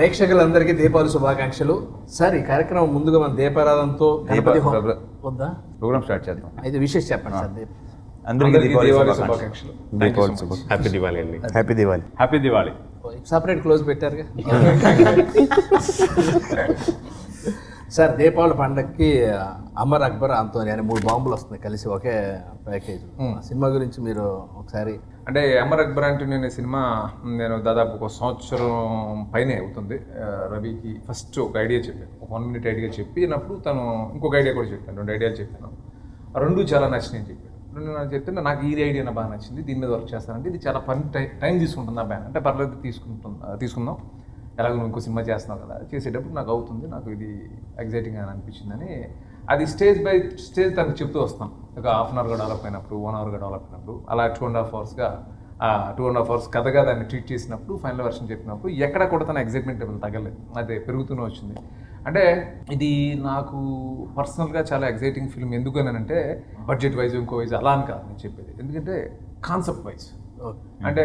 ప్రేక్షకులందరికీ దీపావళి శుభాకాంక్షలు. సార్, ఈ కార్యక్రమం ముందుగా మన దీపారాధనతో వద్దా ప్రోగ్రామ్ స్టార్ట్ చేద్దాం. అయితే విషయం చెప్పండి సార్. అందరికీ దీపావళి శుభాకాంక్షలు. హ్యాపీ దివాళీ అండి. Happy Diwali. Happy Diwali. Separate close పెట్టారుగా. సార్, దీపావళి పండగకి అమర్ అక్బర్ ఆంటోనీ అనే 3 బాంబులు వస్తున్నాయి కలిసి ఒకే ప్యాకేజ్. సినిమా గురించి మీరు ఒకసారి. అంటే అమర్ అక్బర్ ఆంటోనీ అనే సినిమా నేను దాదాపు 1 సంవత్సరం పైనే అవుతుంది. రవికి ఫస్ట్ ఒక ఐడియా చెప్పాను, ఒక 1 minute ఐడియా చెప్పినప్పుడు తను ఇంకొక ఐడియా కూడా చెప్పాను, 2 ఐడియాలు చెప్పాను. 2 చాలా నచ్చినాయి చెప్పాను. 2 నాకు చెప్తే నాకు ఈ ఐడియా బాగా నచ్చింది, దీని మీద వర్క్ చేస్తానంటే ఇది చాలా టైం తీసుకుంటుంది ఆ బ్యాన్ అంటే పర్లేదు తీసుకుందాం, ఎలాగో నువ్వు ఇంకో సినిమా చేస్తున్నావు కదా, చేసేటప్పుడు నాకు అవుతుంది, నాకు ఇది ఎగ్జైటింగ్ అని అనిపించిందని అది స్టేజ్ బై స్టేజ్ తనకు చెప్తూ వస్తాం. ఒక 1/2 hourగా డెవలప్ అయినప్పుడు, 1 hourగా డెవలప్ అయినప్పుడు, అలా 2.5 hours 2.5 hours కథగా దాన్ని ట్రీట్ చేసినప్పుడు, ఫైనల్ వర్షన్ చెప్పినప్పుడు ఎక్కడ కూడా తన ఎగ్జైట్మెంట్ లెవెల్ తగ్గలేదు, అదే పెరుగుతూనే వచ్చింది. అంటే ఇది నాకు పర్సనల్గా చాలా ఎగ్జైటింగ్ ఫిల్మ్. ఎందుకనంటే బడ్జెట్ వైజ్ ఇంకో వైజ్ అలా అని కాదు నేను చెప్పేది, ఎందుకంటే కాన్సెప్ట్ వైజ్. అంటే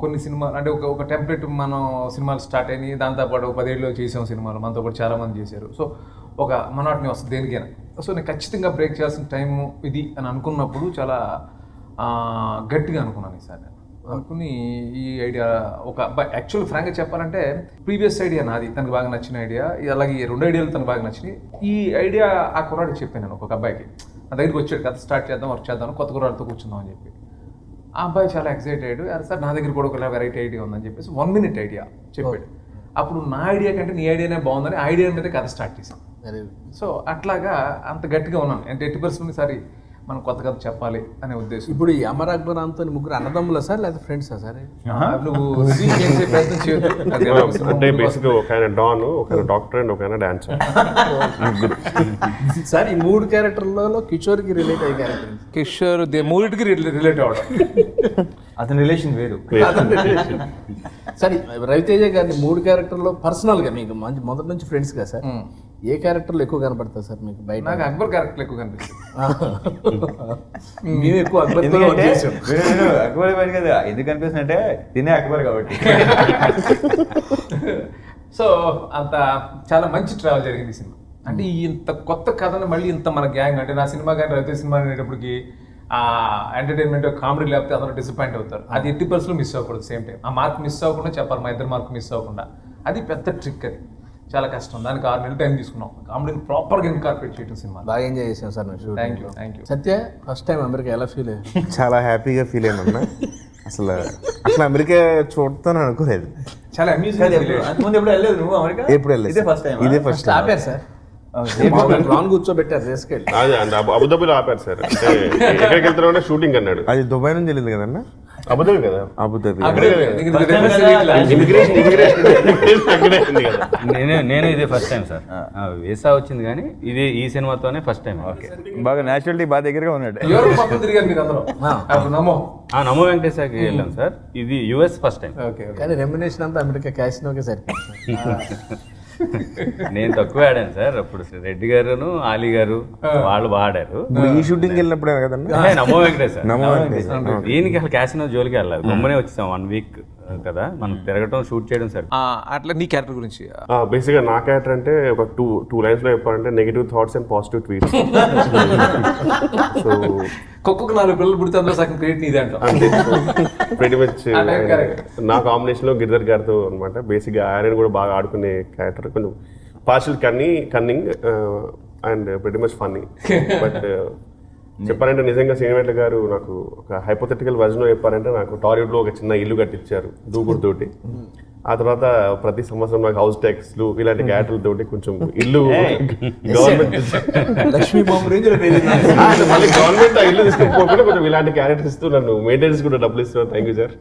కొన్ని సినిమాలు అంటే ఒక టెంప్లెట్ మనం సినిమాలు స్టార్ట్ అయినాయి, దాంతోపాటు 10 ఏళ్ళు చేసాం సినిమాలు, మనతో పాటు చాలామంది చేశారు. సో ఒక మనోటిని వస్తుంది దేనికైనా. సో నేను ఖచ్చితంగా బ్రేక్ చేయాల్సిన టైం ఇది అని అనుకున్నప్పుడు చాలా గట్టిగా అనుకున్నాను ఈసారి. నేను అనుకుని ఈ ఐడియా ఒక అబ్బాయి, యాక్చువల్ ఫ్రాంక్గా చెప్పాలంటే ప్రీవియస్ ఐడియా నాది, తనకు బాగా నచ్చిన ఐడియా, అలాగే 2 ఐడియాలు తనకు బాగా నచ్చినాయి. ఈ ఐడియా ఆ కుర్రాడికి చెప్పాను నేను, ఒక అబ్బాయికి నా దగ్గరికి వచ్చాడు, కథ స్టార్ట్ చేద్దాం, వర్క్ చేద్దాం, కొత్త కుర్రాడితో కూర్చుందాం అని చెప్పి. ఆ అబ్బాయి చాలా ఎక్సైట్ అయ్యాడు. సార్, నా దగ్గర కూడా ఒక వెరైటీ ఐడియా ఉందని చెప్పేసి 1 minute ఐడియా చెప్పాడు. అప్పుడు నా ఐడియా కంటే నీ ఐడియానే బాగుందని ఐడియా మీద కథ స్టార్ట్ చేశాను. సో అట్లాగా అంత గట్టిగా ఉన్నాను అంటే 80% సారి మనం కొత్త కథ చెప్పాలి అనే ఉద్దేశం. ఇప్పుడు ఈ అమర్ అక్బర్ ఆంటోనీ ముగ్గురు అన్నదమ్ములా సార్, లేదా ఫ్రెండ్సా సార్? నువ్వు చేసే ప్రయత్నం చేయొద్దు. అంటే బేసిక్గా ఒక ఆయన డాన్, ఒక డాక్టర్ అండ్ ఒక ఆయన డాన్సర్. సార్, ఈ 3 క్యారెక్టర్లలో కిషోర్కి రిలేట్ అయ్యే క్యారెక్టర్ కిషోర్ మూడింటికి రిలేట్ అవడం, అతని రిలేషన్ వేరు. సార్, రవితేజ గారిని 3 క్యారెక్టర్లో పర్సనల్గా మీకు మంచి మొదటి నుంచి ఫ్రెండ్స్ కదా సార్, ఏ క్యారెక్టర్లు ఎక్కువ కనపడతారు సార్ మీకు బయట? నాకు అక్బర్ క్యారెక్టర్ ఎక్కువ కనిపిస్తుంది. మేము ఎక్కువ అక్బర్ అక్బర్ కదా, ఎందుకు కనిపిస్తుంది అంటే తినే అక్బర్ కాబట్టి. సో అంత చాలా మంచి ట్రావెల్ జరిగింది సినిమా. అంటే ఇంత కొత్త కథను మళ్ళీ ఇంత మన గ్యాంగ్, అంటే నా సినిమా కానీ రవితేజ సినిమా అనేటప్పటికి ఎంటర్టైన్మెంట్ కామెడీ లేకపోతే అందరూ డిసప్పాయింట్ అవుతారు. అది 80% మిస్ అవ్వకూడదు. సేమ్ టైం ఆ మార్క్ మిస్ అవ్వకుండా చెప్పాలి, మా 2 మార్క్ మిస్ అవ్వకుండా. అది పెద్ద ట్రిక్, అది చాలా కష్టం. దానికి 6 నెలలు టైం తీసుకున్నాం కామెడీని ప్రాపర్గా ఇన్కార్పొరేట్ చేయడం. సినిమా బాగా ఎంజాయ్ చేసాం sir. Thank you. Satya, first time America ఎలా ఫీల్ అయ్యారు? చాలా హ్యాపీగా ఫీల్ అయ్యాను. అసలు అమెరికా చూడతాను అనుకోలేదు. చాలా అమ్యూజింగ్. అంతకుముందు ఎప్పుడు వెళ్ళలేదు నువ్వు అమెరికా? ఎప్పుడు వెళ్ళలేదు. ఇదే ఫస్ట్ టైం. ఆపారు సార్, లాన్ కూర్చోబెట్టారు రేసుకెళ్ళి. అబుదాబిలో ఆపారు సార్. అంటే ఎక్కడికి వెళ్తారంటే షూటింగ్ అన్నాడు. అది దుబాయ్ నుంచి వెళ్ళింది కదన్నా? అబుదాబి కదా. అబుదాబి. నేను ఇదే ఫస్ట్ టైం సార్. వీసా వచ్చింది కానీ ఇది ఈ సినిమాతోనే ఫస్ట్ టైం. బాగా నేచురాలిటీ బాగా దగ్గరగా ఉన్నాడు. నమో వెంకటేశ్వరకి వెళ్ళాం సార్. ఇది యుఎస్ ఫస్ట్ టైం. కానీ రెమ్యునేషన్ అంతా అమెరికా క్యాసినోకే సరిపోతుంది. నేను తక్కువ ఆడాను సార్. అప్పుడు రెడ్డి గారును ఆలీ గారు వాళ్ళు ఆడారు. ఈ షూటింగ్ వెళ్ళినప్పుడే కదన్నా? నమో వెంకటేశ్వర. దీనికి అసలు క్యాసినో జోలికి వెళ్ళాలి, గమ్మనే వచ్చేసాం. 1 week కదా మనం తిరగటం, షూట్ చేయడం సార్. అట్లా నీ క్యారెక్టర్ గురించి బేసిక్గా నా క్యారెక్టర్ అంటే ఒక టూ లైన్స్ లో చెప్పాలంటే negative thoughts and positive tweets. So ఒక్కొక్క 4 పిల్లలు పుడితే అందులో సగం క్రెడిట్ నీదే అంట. వెరీ మచ్ నా కాంబినేషన్ లో గిరిధర్ గారితో అనమాట. బేసిక్గా ఆయన కూడా బాగా ఆడుకునే క్యారెక్టర్, కొంచెం partial cunning and very much funny. But చెప్పాలంటే నిజంగా శ్రీనివాట్ల గారు నాకు ఒక హైపోథెటికల్ వర్జన్ చెప్పారంటే, నాకు టాలీవుడ్ లో ఒక చిన్న ఇల్లు కట్టించారు దూకుడుతోటి. ఆ తర్వాత ప్రతి సంవత్సరం నాకు హౌస్ ట్యాక్స్లు ఇలాంటి క్యారెక్టర్లతోటి కొంచెం ఇల్లు గవర్నమెంట్ మళ్ళీ గవర్నమెంట్ ఆ ఇల్లు తీసుకోకపోతే కొంచెం ఇలాంటి క్యారెక్టర్స్ ఇస్తూ నన్ను మెయింటెనెన్స్ కూడా డబ్బులు ఇస్తున్నాను. Thank you sir.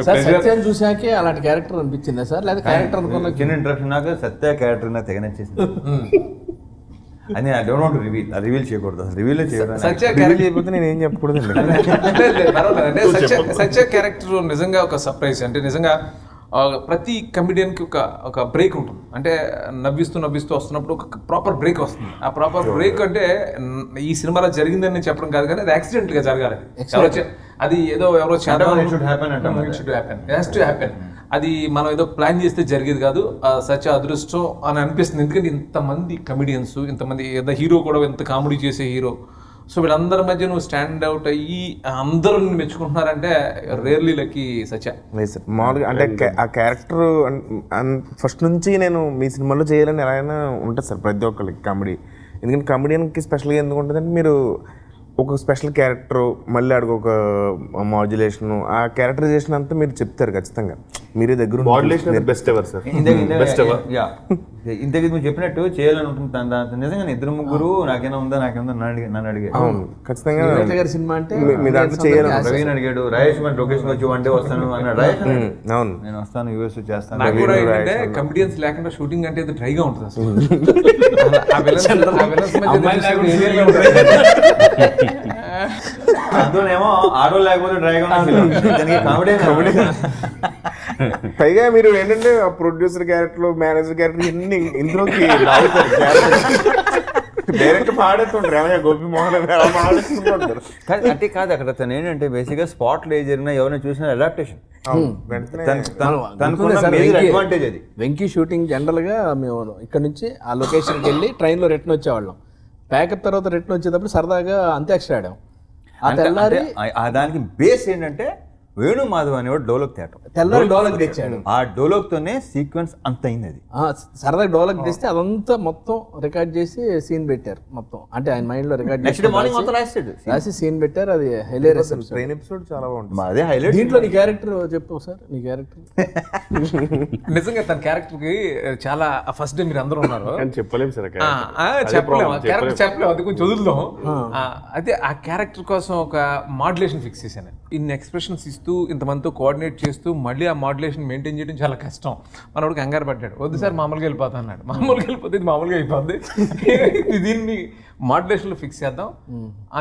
సత్యాన్ని చూసాకే అలాంటి క్యారెక్టర్ అనిపించిందా సార్, లేదా క్యారెక్టర్ అనుకున్న? చిన్న ఇంట్రడక్షన్ నాకు సత్య క్యారెక్టర్ నాకు తెగ నచ్చేసింది. అని I don't want to reveal చేయకూడదు. రివీల్ చేయకపోతే నేను ఏం చెప్పకూడదు. అంటే సత్య క్యారెక్టర్ నిజంగా ఒక సర్ప్రైజ్. అంటే నిజంగా ప్రతి కమెడియన్కి ఒక బ్రేక్ ఉంటుంది. అంటే నవ్విస్తూ వస్తున్నప్పుడు ఒక ప్రాపర్ బ్రేక్ వస్తుంది. ఆ ప్రాపర్ బ్రేక్ అంటే ఈ సినిమాలో జరిగిందని చెప్పడం కాదు, కానీ అది యాక్సిడెంట్గా జరగాలి. అది ఏదో ఎవరో హ్యాపెన్. అది మనం ఏదో ప్లాన్ చేస్తే జరిగేది కాదు, సచ్ అదృష్టం అని అనిపిస్తుంది. ఎందుకంటే ఇంతమంది కమెడియన్స్, ఇంతమంది ఏదో హీరో కూడా ఎంత కామెడీ చేసే హీరో, సో వీళ్ళందరి మధ్య నువ్వు స్టాండ్ అవుట్ అయ్యి అందరూ మెచ్చుకుంటున్నారంటే రియర్లీ లక్కీ సచ. మామూలుగా అంటే ఆ క్యారెక్టర్ ఫస్ట్ నుంచి నేను మీ సినిమాలో చేయాలని ఎలా అయినా ఉంటుంది సార్ ప్రతి ఒక్కరికి కామెడీ. ఎందుకంటే కామెడియన్కి స్పెషల్గా ఎందుకు ఉంటుందంటే మీరు ఒక స్పెషల్ క్యారెక్టర్ మళ్ళీ అడుగు ఒక మాడ్యులేషన్, ఆ క్యారెక్టరైజేషన్ అంతా మీరు చెప్తారు ఖచ్చితంగా, మీరే దగ్గర మాడ్యులేషన్ బెస్ట్ ఎవర్ సార్. ఇంతకీ నువ్వు చెప్పినట్టు చేయాలని ఉంటుంది నిజంగా. ఇద్దరు ముగ్గురు నాకేనా ఉందా నన్ను అడిగాడు. అవును ఖచ్చితంగా గారి సినిమా అంటే మీ దాంట్లో చేయాలి. రవిని అడిగాడు, రాయేష్ మన లొకేషన్ వచ్చి వన్ డే వస్తాను అన్నాడు. రాయేష్ అవును నేను వస్తాను యూఎస్ చేస్తాను. నాకు కూడా ఏంటంటే కమెడియన్స్ లేకుండా షూటింగ్ అంటే అది డ్రైగా ఉంటుంది అసలు. అందులోనేమో ఆడో లేకపోతే డ్రైగా కామెడీ. పైగా మీరు ఏంటంటే ప్రొడ్యూసర్ క్యారెక్టర్, మేనేజర్ క్యారెక్టర్ ఇన్ని ఇందులోకి డైరెక్ట్ పాడేస్తుంటారు. ఏమయ్యా గోపి మోహన్ పాడేస్తుంటారు. అంటే కాదు, అక్కడ తను ఏంటంటే బేసిక్గా స్పాట్లో ఏ జరిగినా ఎవరైనా చూసినా అడాప్టేషన్ అడ్వాంటేజ్. అది వెంకీ షూటింగ్ జనరల్గా మేము ఇక్కడ నుంచి ఆ లొకేషన్కి వెళ్ళి ట్రైన్లో రిటర్న్ వచ్చేవాళ్ళం. ప్యాకప్ తర్వాత రిటర్న్ వచ్చేటప్పుడు సరదాగా అంత్యాక్షరి ఆడాం. దానికి బేస్ ఏంటంటే వేణు మాధవ్ అనేవాడు డోలక్ తేటం, తెల్లారి డోలక్ తెచ్చాడు. ఆ డోలక్ తోనే సీక్వెన్స్ అంత అయింది. అది సరదాగా డోలక్ తెస్తే అదంతా మొత్తం రికార్డ్ చేసి సీన్ పెట్టారు మొత్తం. అంటే ఆయన మైండ్ లో రికార్డ్ రాసి సీన్ పెట్టారు. అది హైలేరియస్ ట్రైన్ ఎపిసోడ్ చాలా బాగుంటుంది. అదే హైలైట్. దీంట్లో నీ క్యారెక్టర్ చెప్పు సార్, నీ క్యారెక్టర్. నిజంగా తన క్యారెక్టర్ కి చాలా ఫస్ట్ డే మీరు అందరూ ఉన్నారు చెప్పలేము సార్, చెప్పలేము అది కొంచెం వదులుదాం. అయితే ఆ క్యారెక్టర్ కోసం ఒక మాడ్యులేషన్ ఫిక్స్ చేశాను. ఇన్ని ఎక్స్ప్రెషన్స్ ఇస్తూ ఇంతమందితో కోఆర్డినేట్ చేస్తూ మళ్ళీ ఆ మాడ్యులేషన్ మెయింటైన్ చేయడం చాలా కష్టం. మనోడు కంగారు పడ్డాడు, వద్దు సార్ మామూలుగా వెళ్ళిపోతా అన్నాడు. మామూలుగా వెళ్ళిపోతే ఇది మామూలుగా అయిపోద్ది, దీన్ని మాడ్యులేషన్లో ఫిక్స్ చేద్దాం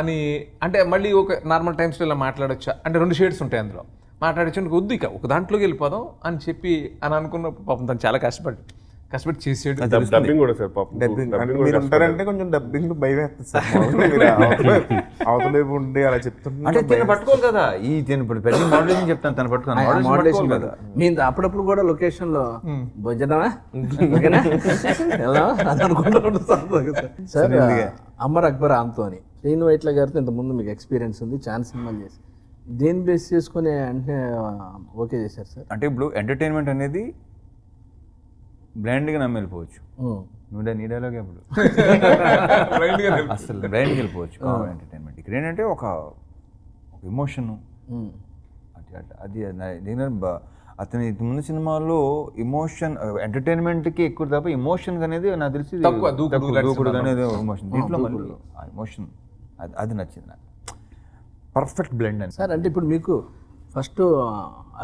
అని. అంటే మళ్ళీ ఒక నార్మల్ టైమ్స్లో ఇలా మాట్లాడొచ్చా అంటే 2 షేడ్స్ ఉంటాయి అందులో, మాట్లాడచ్చు వద్దు ఇక ఒక దాంట్లోకి వెళ్ళిపోదాం అని చెప్పి అని అనుకున్నప్పుడు పాపం తను చాలా కష్టపడి చేసాడు. డబ్బింగ్ కూడా సార్ పాపం. మీరు ఉంటారంటే కొంచెం డబ్బింగ్ భయం వేస్తుంది సార్. అవతల ఉండి అలా చెప్తుంటే అంటే తిన పట్టుకోవాలి కదా. ఈ తిన ఇప్పుడు పెద్ద మోడలేషన్ చెప్తాను, తను పట్టుకోవాలి కదా. నేను అప్పుడప్పుడు కూడా లొకేషన్ లో భోజనమా అని అనుకుంటూ సార్. అమర్ అక్బర్ ఆంతోని, శ్రీను వైట్ల గారితో ఇంతకుముందు మీకు ఎక్స్పీరియన్స్ ఉంది, ఛాన్స్ సినిమాలు చేసి. దేని బేస్ చేసుకుని అంటే ఓకే చేశారు సార్? అంటే ఇప్పుడు ఎంటర్టైన్మెంట్ అనేది బ్రాండ్గా నమ్మి వెళ్ళిపోవచ్చు. నీ డైలాగ్ ఎప్పుడు అసలు బ్రాండ్కి వెళ్ళిపోవచ్చు ఎంటర్టైన్మెంట్. ఇక్కడ ఏంటంటే ఒక ఎమోషను, అది అతని ముందు సినిమాల్లో ఎమోషన్ ఎంటర్టైన్మెంట్కి ఎక్కువ తప్ప ఎమోషన్ అనేది నాకు తెలిసి దూకుడు అనేది ఎమోషన్. దీంట్లో మళ్ళీ ఆ ఎమోషన్ అది నచ్చింది నాకు. పర్ఫెక్ట్ బ్లెండ్ అని సార్. అంటే ఇప్పుడు మీకు ఫస్ట్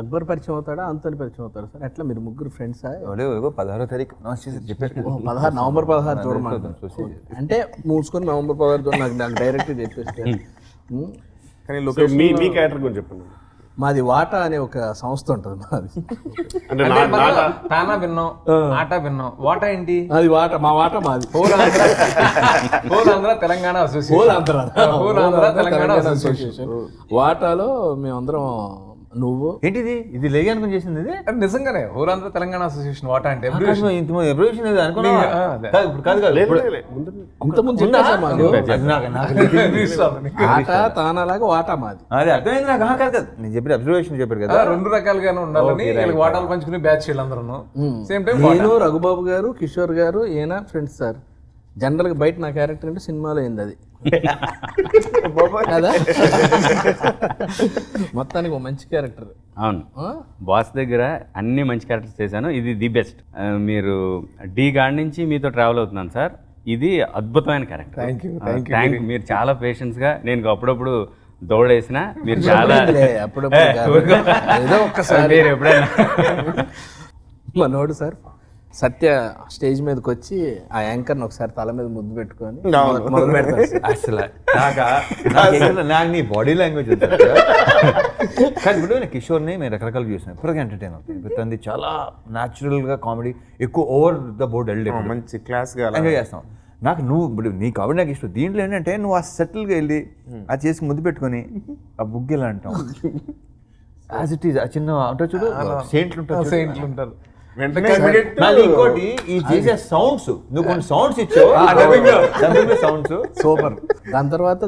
అక్బర్ పరిచయం అవుతాడా, అంతోని పరిచయం అవుతాడా సార్? ఎట్లా మీరు ముగ్గురు ఫ్రెండ్సా? 16వ తారీఖు చెప్పారు, నవంబర్ 16 చూడమని. అంటే మూసుకొని నవంబర్ 16 చూడ నాకు డైరెక్ట్ చెప్పేస్తే. కానీ మీ క్యారెక్టర్ గురించి చెప్పండి. మాది వాటా అనే ఒక సంస్థ ఉంటుంది మాది. తానా విన్నాం, ఆట విన్నాం, వాటా ఏంటి? అది వాటా, మా వాటా మాది. Whole Andhra Telangana association. వాటాలో మేమందరం. నువ్వు ఏంటిది ఇది లేగి అనుకుని చేసింది? ఇది నిజంగానే హోల్ ఆంధ్ర తెలంగాణ అసోసియేషన్ వాటా అంటే ఇంతకుముందు ఆటా తానాలాగా వాటా మాది. అది అర్థమైంది నాకు. కాదు నేను చెప్పిన అబ్జర్వేషన్ చెప్పారు కదా, 2 రకాలుగానే ఉండాలని వాటాలు పంచుకునే బ్యాచ్ వీళ్ళందరూ. సేమ్ టైం నేను, రఘుబాబు గారు, కిషోర్ గారు, ఈయన ఫ్రెండ్స్ సార్. జనరల్గా బయట నా క్యారెక్టర్ అంటే సినిమాలో అయింది అది కదా. మొత్తానికి ఒక మంచి క్యారెక్టర్. అవును, బాస్ దగ్గర అన్ని మంచి క్యారెక్టర్స్ చేశాను. ఇది ది బెస్ట్. మీరు డి గార్డ్ నుంచి మీతో ట్రావెల్ అవుతున్నాను సార్. ఇది అద్భుతమైన క్యారెక్టర్. Thank you. మీరు చాలా పేషెన్స్గా, నేను అప్పుడప్పుడు దౌడేసిన మీరు చాలా ఏదో ఒక్కసారి మీరు ఎప్పుడైనా మనోడు సార్ సత్య స్టేజ్ మీదకి వచ్చి ఆ యాంకర్ని ఒకసారి తల మీద ముద్దు పెట్టుకొని మొదలు పెడతారు. అసలు నాకు నీ బాడీ లాంగ్వేజ్ కానీ ఇప్పుడు నేను కిషోర్ని మేము రకరకాలు చూసాను. ఇప్పటికీ ఎంటర్టైన్ అవుతుంది. తనది చాలా న్యాచురల్గా కామెడీ, ఎక్కువ ఓవర్ ద బోర్డ్ వెళ్ళి మంచి క్లాస్గా ఎంజాయ్ చేస్తాం. నాకు నువ్వు ఇప్పుడు నీ కామెడీ నాకు ఇష్టం. దీంట్లో ఏంటంటే నువ్వు ఆ సెటిల్గా వెళ్ళి అది చేసి ముద్దు పెట్టుకొని ఆ బుగ్గిలా అంటాం. As it is. ఆ చిన్న ఉంటారు చూడు, సెయింట్లు ఉంటారు, సెయింట్లు ఉంటారు. మళ్ళీ ఇంకోటి ఈ చేసే సౌండ్స్, నువ్వు కొన్ని సౌండ్స్ ఇచ్చావు సౌండ్స్ సూపర్. దాని తర్వాత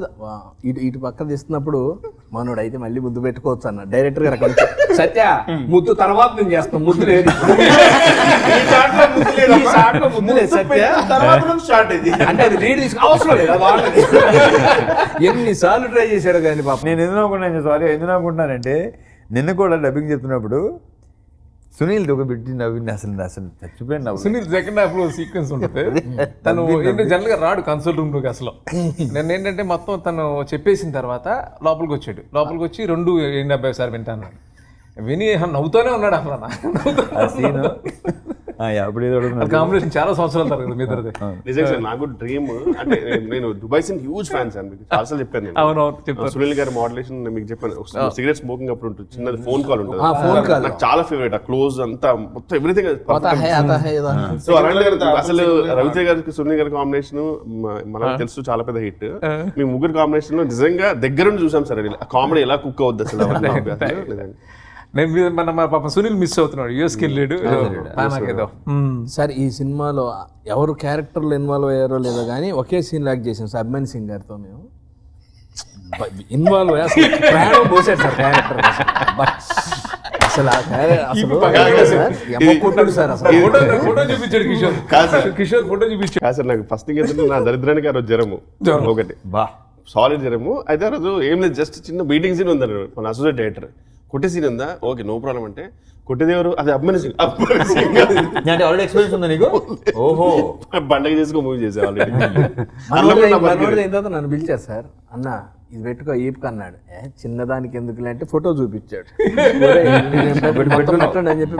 ఇటు పక్క తీస్తున్నప్పుడు మనోడు అయితే మళ్ళీ ముద్దు పెట్టుకోవచ్చు అన్న డైరెక్టర్ గారు అక్కడ సత్య ముద్దు తర్వాత నేను చేస్తాను, ముద్దు లేదు ముద్దు లేదు సత్య అంటే అది లీడ్ తీసుకు అవసరం లేదు అది ఆల్రెడీ ఎన్నిసార్లు ట్రై చేశాడు కానీ పాప. నేను ఎందుకు అనుకుంటున్నాను, సారీ ఎందుకు అనుకుంటున్నానంటే నిన్న కూడా డబ్బింగ్ చెప్తున్నప్పుడు సునీల్ ఒక బిడ్డ నవ్వింది, అసలు చచ్చిపోయింది నవ్వు. సునీల్ సెకండ్ హాఫ్ లో సీక్వెన్స్ ఉంటుంది, తను ఏంటంటే జనరల్ గా రాడు కన్సోల్ రూమ్ లోకి అసలు. నేను ఏంటంటే మొత్తం తను చెప్పేసిన తర్వాత లోపలికి వచ్చాడు, లోపలికి వచ్చి 2 సార్ వింటాను విని నవ్వుతూనే ఉన్నాడు అసలు. కాంబినేషన్ చాలా సంవత్సరాల తర్వాత మీ ఇద్దరిది. నిజంగా సార్ నాకు డ్రీమ్ అంటే నేను Dubai sin huge fan sir, మీకు చాలాసార్లు చెప్పాను నేను. అవునవును, సునీల్ గారి మోడలేషన్ మీకు చెప్పాను, సిగరెట్ స్మోకింగ్ అప్పుడు ఉంటుంది, చిన్నది ఫోన్ కాల్ ఉంటుంది, ఫోన్ కాల్ నాకు చాలా ఫేవరెట్. ఆ క్లోజ్ అంతా మొత్తం ఎవ్రీథింగ్. సో అలాంటి అసలు రవితేజ గారికి సునీల్ గారి కాంబినేషన్ మనకు తెలుసు చాలా పెద్ద హిట్. మీ ముగ్గురు కాంబినేషన్ లో నిజంగా దగ్గర నుంచి చూసాం సార్, కామెడీ ఎలా కుక్ అవుద్ది అసలు. నేను మన పాప సునీల్ మిస్ అవుతున్నాడు, యూఎస్కి వెళ్ళాడు. సార్ ఈ సినిమాలో ఎవరు క్యారెక్టర్లు ఇన్వాల్వ్ అయ్యారో లేదో కానీ ఒకే సీన్ లాక్ చేసాం సార్ అభిమాన్ సింగ్ గారితో. మేము ఇన్వాల్వ్ అయ్యా ప్రాణం పోసాడు సార్ క్యారెక్టర్ అసలు. ఫోటో చూపించాడు కిషోర్ ఫోటో చూపించాడు. కాదు సార్, నాకు ఫస్ట్ నా దరిద్రానికి ఆ రోజు జ్వరము ఒకటి సాలిడ్ జ్వరము. అయితే ఆ రోజు ఏం లేదు, జస్ట్ చిన్న మీటింగ్ సీన్ ఉందన్నారు మన అసోసియేట్ డైరెక్టర్. కొట్టే సీన్ ఉందా, ఓకే నో ప్రాబ్లం అంటే కొట్టేదేవరు అది అభిమాన్ సింగ్. అంటే ఆల్రెడీ ఎక్స్పీరియన్స్ ఉందా నీకు? ఓహో, పండగ చేసుకుని మూవీ చేసే ఆల్రెడీ. నన్ను పిలిచారు సార్, అన్న ఇది పెట్టుకో ఈపుకు అన్నాడు. చిన్నదానికి ఎందుకులే అంటే ఫోటో చూపించాడు అని చెప్పి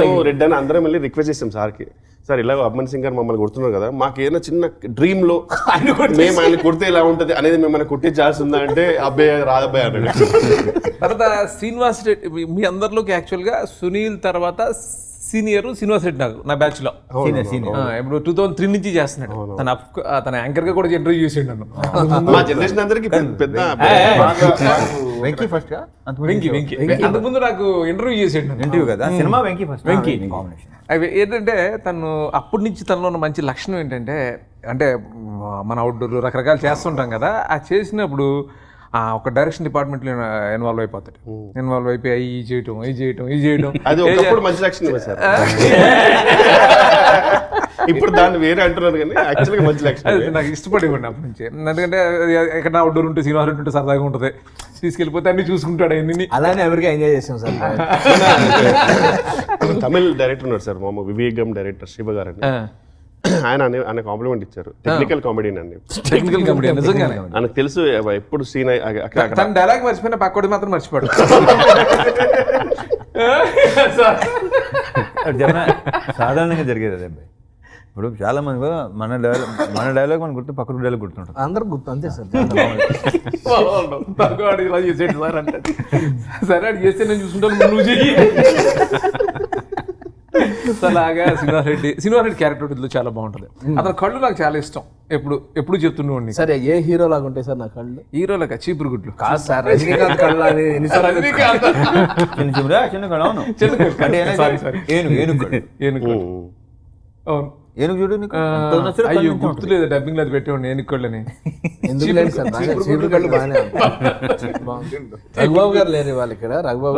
నేను రెడ్ అని అందరం వెళ్ళి రిక్వెస్ట్ చేసాం సార్కి, సార్ ఇలా అభిమాన్ సింగ్ గారు మమ్మల్ని కొడుతున్నారు కదా, మాకు ఏదైనా చిన్న డ్రీమ్ లో మేము ఆయన కొడితే ఎలా ఉంటది అనేది మిమ్మల్ని కొట్టే ఛాన్స్ ఉందా అంటే అబ్బాయి రాదబ్బాయి అన్నాడు. తర్వాత శ్రీనివాస్ రెడ్డి మీ అందరిలోకి యాక్చువల్ గా సునీల్ తర్వాత సీనియర్ శ్రీనివాస్ రెడ్డి నాకు నా బ్యాచ్ లో ఇప్పుడు 2003 నుంచి చేస్తున్నాడు. తన యాంకర్ గా కూడా ఇంటర్వ్యూ చేసిండు నన్ను. మా జనరేషన్ అందరికి పెద్ద వెంకీ ఫస్ట్ వెంకీ అంతకుముందు నాకు ఇంటర్వ్యూ చేసిండు ఇంటర్వ్యూ కదా, సినిమా వెంకీ ఫస్ట్. వెంకీ అవి ఏంటంటే తను అప్పటి నుంచి తనలో ఉన్న మంచి లక్షణం ఏంటంటే, అంటే మన అవుట్డోర్ రకరకాలు చేస్తుంటాం కదా, ఆ చేసినప్పుడు ఒక డైరెక్షన్ డిపార్ట్మెంట్ లో ఇన్వాల్వ్ అయిపోతాడు. ఇన్వాల్వ్ అయిపోయి ఈ చేయటం అది ఒకప్పుడు మంచి లక్షణం సార్. ఇప్పుడు దాన్ని వేరే అంటున్నారు కానీ యాక్చువల్గా మంచి లక్షణం. నాకు ఇష్టపడేవాడిని అప్పటి నుంచి, ఎందుకంటే ఎక్కడ అవుట్డోర్ ఉంటే సినిమా ఉంటే సరదాగా ఉంటుంది, తీసుకెళ్ళిపోతే అన్ని చూసుకుంటాడు. అన్ని అలానే ఎవరికి ఎంజాయ్ చేస్తాం సార్. తమిళ్ డైరెక్టర్ ఉన్నారు సార్, మామ వివేగం డైరెక్టర్ శివ గారు అని, ఆయన కాంప్లిమెంట్ ఇచ్చారు, టెక్నికల్ కామెడీ అండి. టెక్నికల్ కామెడీ నిజంగానే ఆయనకు తెలుసు ఎప్పుడు సీన్ డైలాగ్ మర్చిపోయినా పక్కడి మాత్రం మర్చిపోయాడు. సాధారణంగా జరిగేది అదే అబ్బాయి. ఇప్పుడు చాలా మంది మన డైలాగ్ మన గుర్తు పక్కన డైలాగ్ గుర్తుంటుంది, అందరు గుర్తు అంతే సార్. ఇలా చేసేది సార్ అంటే సరే అది చేస్తే నేను చూసుకుంటాను, నువ్వు చెయ్యి. అలాగా శ్రీనివాస్ రెడ్డి క్యారెక్టర్ చాలా బాగుంటుంది. అతని కళ్ళు నాకు చాలా ఇష్టం, ఎప్పుడు చెప్తుండే. సరే ఏ హీరో లాగా ఉంటాయి సార్ నా కళ్ళు? హీరోలాగా చీపురు గుడ్లు కాదు సార్, రజనీకాంత్ కళ్ళు అని ఏనుగు చూడు, అయ్యో గుర్తులేదు, డబ్బింగ్ లో పెట్టేవాడిని ఏనుకోళ్ళని. ఎందుకు లేదు సార్, చీపురు కళ్ళు బాగానే రఘుబాబు గారు లేరు వాళ్ళు ఇక్కడ. రఘుబాబు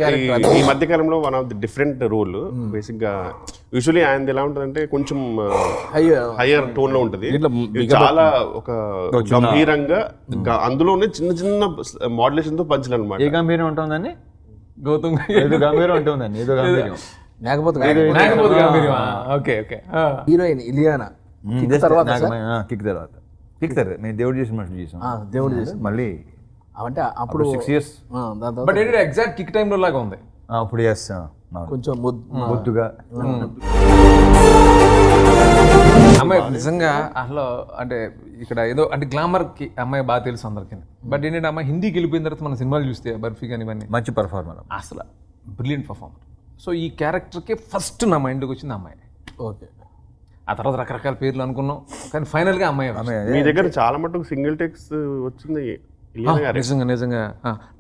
గారు ఈ మధ్య కాలంలో one of the different role. Basic గా యూజువల్లీ ఆయనది ఎలా ఉంటదంటే కొంచెం హయ్యర్ టోన్ లో ఉంటది, చాలా ఒక గంభీరంగా, అందులోనే చిన్న చిన్న మోడ్యులేషన్ తో పంచాలి అనమాట. ఏ గంభీరం ఉంటుందని గౌతమ్ గంభీరం ఉంటుందండి, ఏదో గంభీరం. హీరోయిన్ ఇలియానా తర్వాత కిక్ తర్వాత నేను దేవుడు చేసిన మనుషులు చేసాం, దేవుడు చేసి మళ్ళీ అంటే అప్పుడు 6 years. బట్ ఏంటంటే ఎగ్జాక్ట్ కిక్ టైమ్ లో లాగా ఉంది అప్పుడు. కొంచెం ముద్దుగా అమ్మాయి నిజంగా అసలు అంటే ఇక్కడ ఏదో అంటే గ్లామర్ కి అమ్మాయి బాగా తెలుసు అందరికీ. బట్ ఏంటంటే అమ్మాయి హిందీకి వెళ్ళిపోయిన తర్వాత మన సినిమాలు చూస్తే బర్ఫీ కానీ ఇవన్నీ మంచి పర్ఫార్మర్, అసలు బ్రిలియంట్ పర్ఫార్మర్. సో ఈ క్యారెక్టర్కి ఫస్ట్ నా మైండ్కి వచ్చింది అమ్మాయి. ఓకే, ఆ తర్వాత రకరకాల పేర్లు అనుకున్నాం, కానీ ఫైనల్గా అమ్మాయి వచ్చింది. మీ దగ్గర చాలా మటుకు సింగిల్ టెక్స్ వచ్చింది ఇలియానా గారే. నిజంగా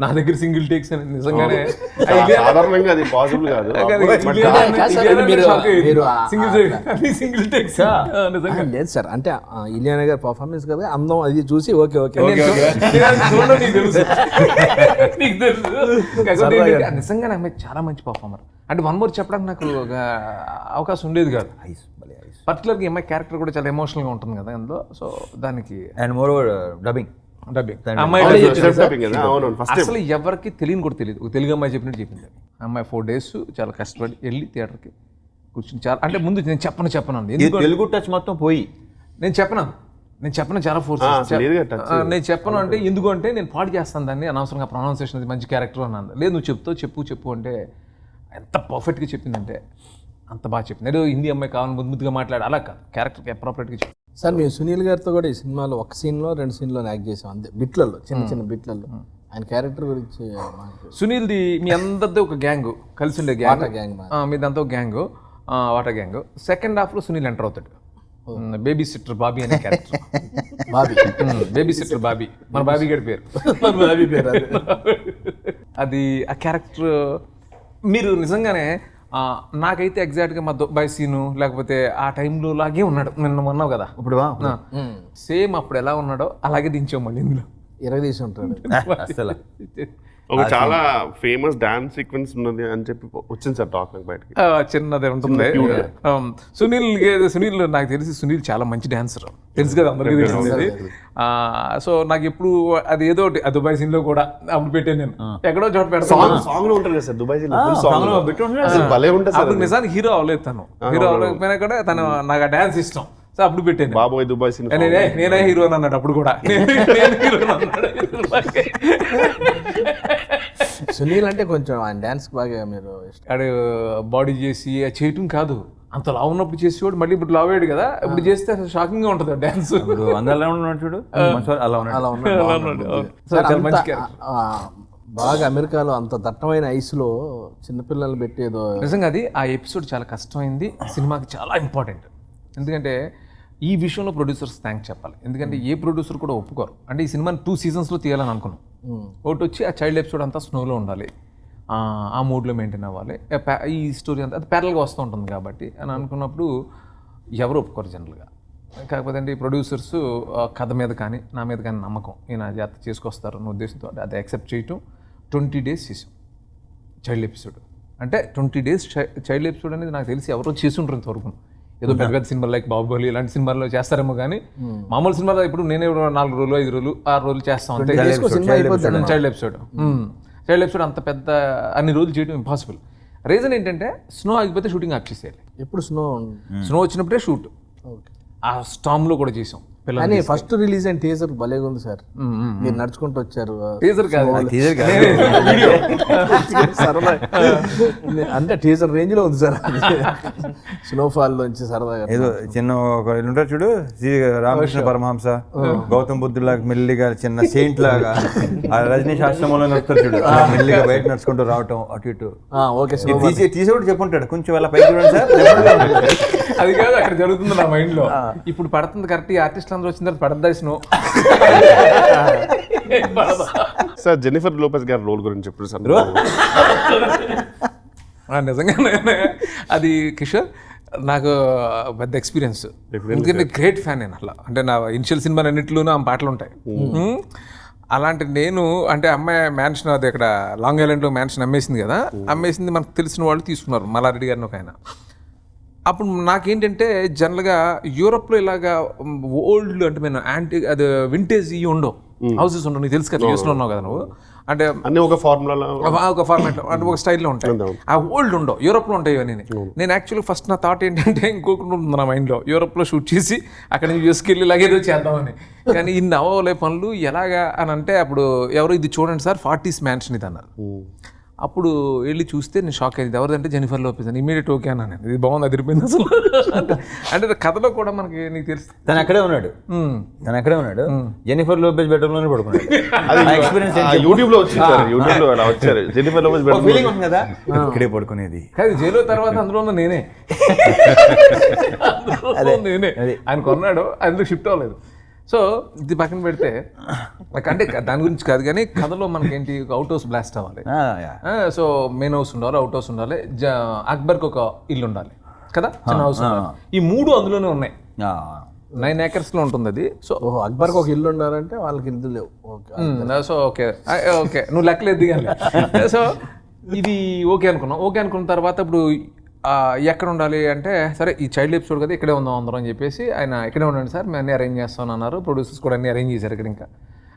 నా దగ్గర సింగిల్ టేక్స్ అని నిజంగానే సాధారణంగా అది పాసిబుల్ కాదు. సింగిల్ టేక్స్ నిజంగా లేదు సార్, అంటే ఇలియానా గారి పర్ఫార్మెన్స్ కదా అందం అది చూసి ఓకే నిజంగానే అమ్మాయి చాలా మంచి పర్ఫార్మర్. అంటే వన్ మోర్ చెప్పడానికి నాకు ఒక అవకాశం ఉండేది కాదు. పర్టికులర్గా ఈ అమ్మాయి క్యారెక్టర్ కూడా చాలా ఎమోషనల్గా ఉంటుంది కదా అందులో. సో దానికి అండ్ మోర్ డబ్బింగ్ అసలు ఎవరికి తెలియని కూడా తెలియదు. ఒక తెలుగు అమ్మాయి చెప్పినట్టు చెప్పింది. అమ్మాయి 4 days చాలా కష్టపడి వెళ్ళి థియేటర్కి కూర్చొని చాలా, అంటే ముందు నేను చెప్పను తెలుగు టచ్ మొత్తం పోయి నేను చెప్పను చాలా ఫోర్స్ నేను చెప్పను అంటే ఎందుకు అంటే నేను పాడు చేస్తాను దాన్ని, అనవసరంగా ప్రొనౌన్సియేషన్ అది మంచి క్యారెక్టర్ అన్నాను. లేదు నువ్వు చెప్పు అంటే ఎంత పర్ఫెక్ట్గా చెప్పిందంటే అంత బాగా చెప్పింది. ఏదో హిందీ అమ్మాయి కావాలని ముద్దుగా మాట్లాడు అలా కాదు, క్యారెక్టర్కి అప్రోప్రియేట్గా చెప్పి. సార్ మేము సునీల్ గారితో కూడా ఈ సినిమాలో ఒక సీన్లో 2 సీన్లో యాక్ట్ చేసాం అంతే, బిట్లలో చిన్న బిట్లలో. ఆయన క్యారెక్టర్ గురించి సునీల్ది మీ అందరిది ఒక గ్యాంగ్ కలిసి ఉండే గ్యాంగ్, మీదంతా ఒక గ్యాంగ్, వాటర్ గ్యాంగ్. సెకండ్ హాఫ్లో సునీల్ ఎంటర్ అవుతాడు, బేబీ సిట్టర్ బాబీ అనే క్యారెక్టర్. బేబీ సిట్టర్ బాబీ, మన బాబీ గారి పేరు. అది ఆ క్యారెక్టర్ మీరు నిజంగానే నాకైతే ఎగ్జాక్ట్గా మా దుబాయ్ సీను లేకపోతే ఆ టైంలో లాగే ఉన్నాడు. నిన్న ఉన్నావు కదా ఇప్పుడు సేమ్ అప్పుడు ఎలా ఉన్నాడో అలాగే దించాం మళ్ళీ ఇందులో ఇరగదీసి ఉంటాడు. అసలు ఒక చాలా ఫేమస్ డాన్స్ సీక్వెన్స్ ఉన్నది అని చెప్పి వచ్చింది సార్ టాక్ బయటకి. చిన్నది ఉంటుంది. సునీల్ నాకు తెలిసి సునీల్ చాలా మంచి డాన్సర్, తెలుసు కదా అందరికీ తెలిసింది. సో నాకు ఎప్పుడు అది ఏదో దుబాయ్ సీన్ లో కూడా అప్పుడు పెట్టాను నేను, ఎక్కడో చోట పెడతాను. సాంగ్ లో ఉంటారు కదా సార్ దుబాయ్ భలే ఉంటుంది సార్. అప్పుడు నిజానికి హీరో అవ్వలేదు తను, హీరో అవ్వలేకపోయినా కూడా తను నాకు ఆ డాన్స్ ఇష్టం. సో అప్పుడు పెట్టాను బాబోయ్ దుబాయ్ సీన్, నేనే హీరో అన్నాడు అప్పుడు కూడా. సునీల్ అంటే కొంచెం ఆయన డాన్స్ బాగా మీరు ఆడు బాడీ చేసి చేయటం కాదు, అంత లావు ఉన్నప్పుడు చేసేవాడు, మళ్ళీ ఇప్పుడు లావ్ అయ్యాడు కదా, ఇప్పుడు చేస్తే అసలు షాకింగ్ గా ఉంటుంది డాన్స్. అందరూ ఉన్నాడు చూడు, అలా ఉన్నాడు. బాగా అమెరికాలో అంత దట్టమైన ఐస్లో చిన్నపిల్లలు పెట్టేదో నిజంగా అది ఆ ఎపిసోడ్ చాలా కష్టమైంది, సినిమాకి చాలా ఇంపార్టెంట్. ఎందుకంటే ఈ విషయంలో ప్రొడ్యూసర్స్ థ్యాంక్స్ చెప్పాలి. ఎందుకంటే ఏ ప్రొడ్యూసర్ కూడా ఒప్పుకోరు. అంటే ఈ సినిమాని 2 seasonsలో తీయాలని అనుకున్నాం. ఒకటి వచ్చి ఆ చైల్డ్ ఎపిసోడ్ అంతా స్నోలో ఉండాలి, ఆ మూడ్లో మెయింటైన్ అవ్వాలి, ఈ స్టోరీ అంతా అది ప్యారల్గా వస్తూ ఉంటుంది కాబట్టి అని అనుకున్నప్పుడు ఎవరు ఒప్పుకోరు జనరల్గా. కాకపోతే అంటే ఈ ప్రొడ్యూసర్స్ కథ మీద కానీ నా మీద కానీ నమ్మకం, ఈయన జాగ్రత్త చేసుకొస్తారు అన్న ఉద్దేశంతో అది యాక్సెప్ట్ చేయటం. 20 days చేసాం చైల్డ్ ఎపిసోడ్. అంటే 20 days చైల్డ్ ఎపిసోడ్ అనేది నాకు తెలిసి ఎవరో చేసి ఉంటారు ఇంతవరకు. ఏదో పెద్ద పెద్ద సినిమాలు లైక్ బాహుబలి ఇలాంటి సినిమాల్లో చేస్తారేమో కానీ మామూలు సినిమాలో ఇప్పుడు నేనే 4 రోజులు 5 రోజులు 6 రోజులు చేస్తాం అంతే చైల్డ్ ఎపిసోడ్. అంత పెద్ద అన్ని రోజులు చేయడం ఇంపాసిబుల్. రీజన్ ఏంటంటే స్నో ఆగిపోతే షూటింగ్ ఆఫ్ చేసేయాలి. ఎప్పుడు స్నో వచ్చినప్పుడే షూట్. ఆ స్టామ్ లో కూడా చేసాం. కానీ ఫస్ట్ రిలీజ్ అయిన టీజర్ భలేగా ఉంది సార్, మీరు నడుచుకుంటూ వచ్చారు. టీజర్ కాదు అంటే టీజర్ రేంజ్ లో ఉంది సార్, స్నోఫాల్ నుంచి సరదాగా ఏదో చిన్న ఒక ఉంటారు చూడు, రామకృష్ణ పరమహంస గౌతమ్ బుద్ధులాగా మెల్లిగా చిన్న సెయింట్ లాగా ఆ రజనీష్ ఆశ్రమంలో నడుస్తారు చూడు, మెల్లిగా బయట నడుచుకుంటూ రావటం అటు ఇటు. ఓకే తీసేవాడు చెప్పుంటాడు కొంచెం అలా పైకి చూడండి సార్. అది కాదు అక్కడ జరుగుతుంది నా మైండ్ లో. ఇప్పుడు పడుతుంది కరెక్ట్, ఈ ఆర్టిస్ట్ అందరూ వచ్చిన తర్వాత పడద్దా స్నో. సార్ జెన్నిఫర్ లోపెజ్ గారి రోల్ గురించి చెప్పారు సార్. నిజంగానే అది కిషోర్ నాకు పెద్ద ఎక్స్పీరియన్స్, ఎందుకంటే గ్రేట్ ఫ్యాన్ నేను అట్లా. అంటే నా ఇనిషియల్ సినిమాలు అన్నింటిలోనూ ఆ పాటలు ఉంటాయి. అలాంటి నేను అంటే అమ్మాయి మ్యాన్షన్ అది ఇక్కడ లాంగ్ ఐలాండ్లో మ్యాన్షన్ అమ్మేసింది కదా, అమ్మేసింది మనకు తెలిసిన వాళ్ళు తీసుకున్నారు, మల్లారెడ్డి గారిని ఒక ఆయన. అప్పుడు నాకేంటంటే జనరల్గా యూరోప్లో ఇలాగా ఓల్డ్ అంటే నేను యాంటీ అది వింటేజ్ ఇవి ఉండవు, హౌసెస్ ఉండవు. నీకు తెలుసు కదా, యూస్లో ఉన్నావు కదా నువ్వు. అంటే అన్ని ఒక ఫార్ములా ఒక ఫార్మాట్లో అంటే ఒక స్టైల్లో ఉంటాయి, ఆ ఓల్డ్ ఉండవు, యూరోప్లో ఉంటాయి ఇవన్నీ. నేను యాక్చువల్గా ఫస్ట్ నా థాట్ ఏంటంటే ఇంకొకటి ఉంటుంది నా మైండ్లో, యూరోప్లో షూట్ చేసి అక్కడ నుంచి యూఎస్కి వెళ్ళి ఇలాగేదో చేద్దామని. కానీ ఇన్ని అవ్వలే పనులు ఎలాగా అని అంటే అప్పుడు ఎవరో ఇది చూడండి సార్ 40s మ్యాన్షన్ ఇది అన్నారు. అప్పుడు వెళ్ళి చూస్తే నేను షాక్ అయింది. ఎవరిదంటే జెనిఫర్ లోపెజ్ అని. ఇమీడియట్ ఓకే అన్నాను. ఇది బాగుంది, అదిరిపోయింది అసలు. అంటే కథలో కూడా మనకి నీకు తెలుసు తను అక్కడే ఉన్నాడు జెనిఫర్ లోపెజ్ బెడ్రూమ్ లోనే పడుకున్నాడు. ఎక్స్పీరియన్స్ యూట్యూబ్ లో వచ్చింది సార్, యూట్యూబ్ లో అలా వచ్చారు. జెనిఫర్ లోపెజ్ ఫీలింగ్ ఉంది కదా, ఇక్కడే పడుకునేది. కాదు జైలు తర్వాత అందులో ఉన్న నేనే ఆయన కొన్నాడు, అందులో షిఫ్ట్ అవ్వలేదు. సో ఇది పక్కన పెడితే అంటే దాని గురించి కాదు కానీ కథలో మనకేంటి అవుట్ హౌస్ బ్లాస్ట్ అవ్వాలి. సో మెయిన్ హౌస్ ఉండాలి, అవుట్ హౌస్ ఉండాలి, అక్బర్కి ఒక ఇల్లు ఉండాలి కదా, చిన్న హౌస్ ఉండాలి. ఈ 3 అందులోనే ఉన్నాయి. 9 acres లో ఉంటుంది అది. సో అక్బర్కి ఒక ఇల్లు ఉండాలంటే వాళ్ళకి ఇల్లు లేవు. సో ఓకే ఓకే నువ్వు లెక్కలేదు కానీ సో ఇది ఓకే అనుకున్నాం. ఓకే అనుకున్న తర్వాత ఇప్పుడు ఎక్కడ ఉండాలి అంటే సరే ఈ చైల్డ్ ఎపిసోడ్ కదా ఇక్కడే ఉందాం అందరం అని చెప్పేసి ఆయన ఇక్కడే ఉండండి సార్ మేము అన్నీ అరేంజ్ చేస్తాను అన్నారు. ప్రొడ్యూసర్స్ కూడా అన్నీ అరేంజ్ చేశారు. ఇక్కడ ఇంకా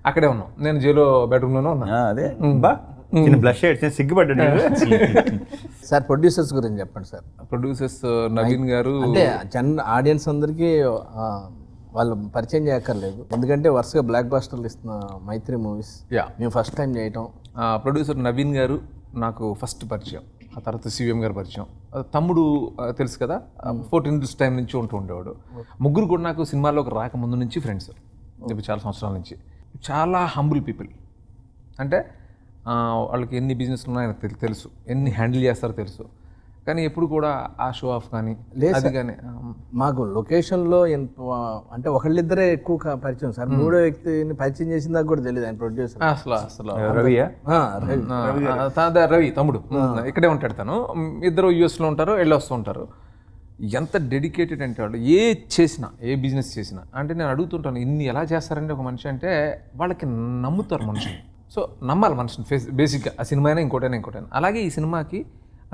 అక్కడే ఉన్నాం. నేను జైలు బెడ్రూమ్లోనే ఉన్నాను. అదే బ్లష్ సిగ్గుపడ్డాడు. సార్ ప్రొడ్యూసర్స్ గురించి చెప్పండి సార్. ప్రొడ్యూసర్స్ నవీన్ గారు అంటే ఆడియన్స్ అందరికీ వాళ్ళు పరిచయం చేయక్కర్లేదు, ఎందుకంటే వరుసగా బ్లాక్ బాస్టర్లు ఇస్తున్న మైత్రి మూవీస్ మేము ఫస్ట్ టైం చేయటం. ప్రొడ్యూసర్ నవీన్ గారు నాకు ఫస్ట్ పరిచయం. ఆ తర్వాత సివిఎం గారు పరిచయం. తమ్ముడు తెలుసు కదా, 14 Days టైం నుంచి ఉండేవాడు. ముగ్గురు కూడా నాకు సినిమాలోకి రాకముందు నుంచి ఫ్రెండ్స్, ఇప్పుడు చాలా సంవత్సరాల నుంచి. చాలా హంబుల్ పీపుల్. అంటే వాళ్ళకి ఎన్ని బిజినెస్లు ఉన్నాయో తెలుసు, ఎన్ని హ్యాండిల్ చేస్తారో తెలుసు. కానీ ఎప్పుడు కూడా ఆ షో ఆఫ్ కానీ అది కానీ మాకు లొకేషన్లో అంటే ఒకళ్ళిద్దరే ఎక్కువ పరిచయం సార్. 3వ వ్యక్తిని పరిచయం చేసిన దాకా కూడా తెలియదు ఆయన ప్రొడ్యూసర్. అసలు రవి తమ్ముడు ఇక్కడే ఉంటాడు. తను ఇద్దరు యూఎస్లో ఉంటారు, వెళ్ళొస్తూ ఉంటారు. ఎంత డెడికేటెడ్ అంటే వాళ్ళు ఏ బిజినెస్ చేసినా అంటే నేను అడుగుతుంటాను ఇన్ని ఎలా చేస్తారంటే ఒక మనిషి అంటే వాళ్ళకి నమ్ముతారు మనుషుని. సో నమ్మాలి మనిషిని బేసిక్గా. ఆ సినిమా అయినా ఇంకోటైనా. అలాగే ఈ సినిమాకి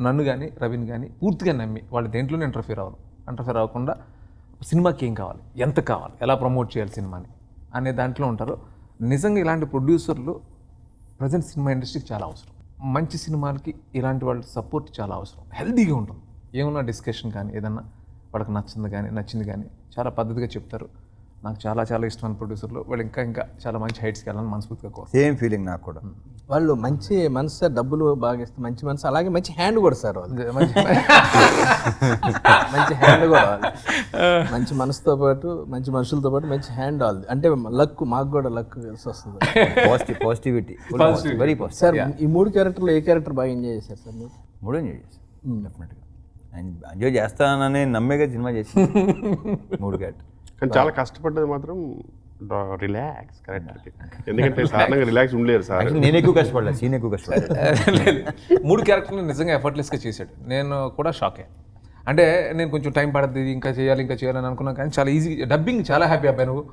నన్ను కానీ రవిని కానీ పూర్తిగా నమ్మి వాళ్ళు దేంట్లోనే ఇంటర్ఫియర్ అవ్వకుండా సినిమాకి ఏం కావాలి, ఎంత కావాలి, ఎలా ప్రమోట్ చేయాలి సినిమాని అనే దాంట్లో ఉంటారు. నిజంగా ఇలాంటి ప్రొడ్యూసర్లు ప్రజెంట్ సినిమా ఇండస్ట్రీకి చాలా అవసరం. మంచి సినిమాలకి ఇలాంటి వాళ్ళ సపోర్ట్ చాలా అవసరం. హెల్తీగా ఉంటుంది. ఏమన్నా డిస్కషన్ కానీ ఏదన్నా వాళ్ళకి నచ్చింది కానీ చాలా పద్ధతిగా చెప్తారు. నాకు చాలా ఇష్టమైన ప్రొడ్యూసర్లు. వాళ్ళు ఇంకా చాలా మంచి హైట్స్కి వెళ్ళాలని మనస్ఫూర్తిగా కోరు. సేమ్ ఫీలింగ్ నాకు కూడా. వాళ్ళు మంచి మనసు సార్, డబ్బులు బాగా ఇస్తారు, మంచి మనసు, అలాగే మంచి హ్యాండ్ కూడా సార్. వాళ్ళు మంచి హ్యాండ్ కూడా, మంచి మనసుతో పాటు మంచి మనుషులతో పాటు మంచి హ్యాండ్ వాళ్ళది. అంటే లక్, మాకు కూడా లక్ కలిసి వస్తుంది. Positivity very positive. సార్ ఈ 3 క్యారెక్టర్లో ఏ క్యారెక్టర్ బాగా ఎంజాయ్ చేశారు సార్ మీరు? 3 ఎంజాయ్ చేశాను డెఫినెట్గా. ఎంజాయ్ చేస్తానని నమ్మేగా సినిమా చేసి 3 క్యారెక్టర్. కానీ చాలా కష్టపడ్డది మాత్రం రిలాక్స్ క్యారెక్టర్కి. ఎందుకంటే సాధారణంగా రిలాక్స్ ఉండలేరు సార్. నేను ఎక్కువ కష్టపడలేదు, సీన్ ఎక్కువ కష్టపడలేదు. 3 క్యారెక్టర్లు నిజంగా ఎఫర్ట్లెస్గా చేశాడు. నేను కూడా షాక్ అయ్యాను. అంటే నేను కొంచెం టైం పడుతుంది ఇంకా చేయాలని అనుకున్నాను. కానీ చాలా ఈజీ. డబ్బింగ్ చాలా హ్యాపీ అబ్బాయి నువ్వు.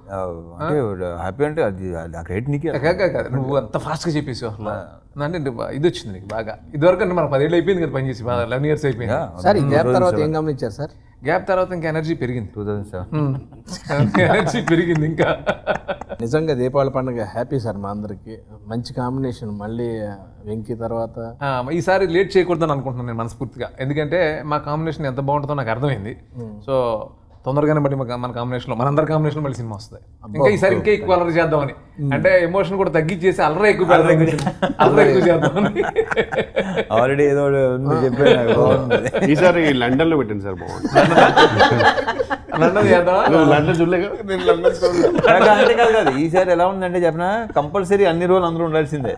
హ్యాపీ అంటే అది గ్రేట్. నీకు నువ్వు అంత ఫాస్ట్గా చెప్పేసి అసలు అంటే ఇది వచ్చింది నీకు బాగా. ఇదివరకు అంటే మనకు 10 ఏళ్ళు అయిపోయింది కదా పనిచేసి, 11 years అయిపోయింది. సార్ ఈ గ్యాప్ తర్వాత ఏం గమనించారు సార్? గ్యాప్ తర్వాత ఇంకా ఎనర్జీ పెరిగింది. 2007 ఎనర్జీ పెరిగింది ఇంకా. నిజంగా దీపావళి పండుగ హ్యాపీ సార్ మా అందరికి. మంచి కాంబినేషన్. మళ్ళీ వెంకీ తర్వాత ఈసారి లేట్ చేయకూడదని అనుకుంటున్నాను నేను మనస్ఫూర్తిగా. ఎందుకంటే మా కాంబినేషన్ ఎంత బాగుంటుందో నాకు అర్థమైంది. సో తొందరగానే మళ్ళీ మన కాంబినేషన్లో, మనందరి కాంబినేషన్ మళ్ళీ సినిమా వస్తుంది. ఇంకా ఈసారి ఇంకా ఎక్కువ అల్లరి చేద్దామని, అంటే ఎమోషన్ కూడా తగ్గించేసి అల్లరి ఎక్కువ చేద్దామని. ఆల్రెడీ ఏదో ఈసారి లండన్ లో పెట్టండి సార్, బాగుంది. లండన్ చేద్దామా? లండన్ చూడలేదు. అంతే కాదు. ఈసారి ఎలా ఉందంటే చెప్పిన కంపల్సరీ అన్ని రోజులు అందరూ ఉండాల్సిందే.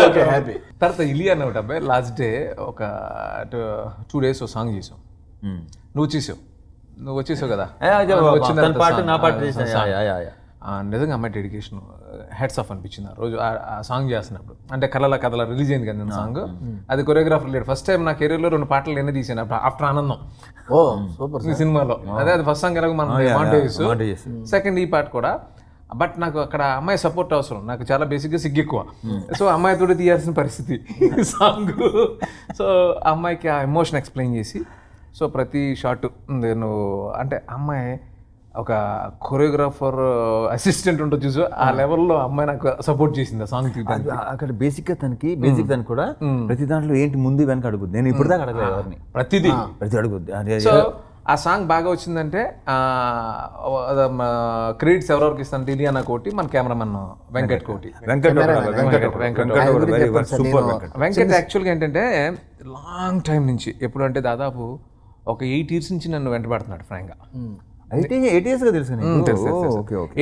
Okay happy. తర్వాత ఇలియా అనే ఒకటి అబ్బాయి లాస్ట్ డే ఒక 2 days సాంగ్ చేసాం. నువ్వు వచ్చేసావు కదా, నిజంగా అమ్మాయి డెడికేషన్ హెడ్స్ ఆఫ్ అనిపించింది ఆ రోజు ఆ సాంగ్ చేస్తున్నప్పుడు. అంటే కథల రిలీజ్ అయింది కదా సాంగ్. అది కొరియోగ్రాఫర్ లేడు. ఫస్ట్ టైం నా కెరీర్లో 2 పాటలు నేనే తీసాను ఆఫ్టర్ ఆనందం. ఓ సూపర్. ఈ సినిమాలో అది ఫస్ట్ సాంగ్ ఎలాగో మనం మాంటేజ్, సెకండ్ ఈ పాట కూడా. బట్ నాకు అక్కడ అమ్మాయి సపోర్ట్ అవసరం. నాకు చాలా బేసిక్గా సిగ్గు ఎక్కువ. సో అమ్మాయితో తీయాల్సిన పరిస్థితి సాంగ్. సో అమ్మాయికి ఆ ఎమోషన్ ఎక్స్ప్లెయిన్ చేసి, సో ప్రతి షాట్ నేను అంటే అమ్మాయి ఒక కొరియోగ్రాఫర్ అసిస్టెంట్ ఉంటుంది చూసు, ఆ లెవెల్లో అమ్మాయి నాకు సపోర్ట్ చేసింది ఆ సాంగ్ తీయడానికి. అక్కడ బేసిక్ తనకి కూడా ప్రతి దాంట్లో ఏంటి ముందు వెనక అడుగుద్ది. నేను ఇప్పుడు దాకా అడగలేదు ఎవరిని, ప్రతి అడుగుద్ది. సో ఆ సాంగ్ బాగా వచ్చిందంటే క్రెడిట్స్ ఎవరెవరికి ఇస్తాను ఇలియానా కోటి, మన కెమెరామన్ వెంకట్ కోటి. వెంకట్ యాక్చువల్గా ఏంటంటే లాంగ్ టైం నుంచి, ఎప్పుడు అంటే దాదాపు ఒక 8 years నుంచి నన్ను వెంటబడుతున్నాడు ఫ్రాంక్గా. 8 yearsగా తెలుసు తెలుసు.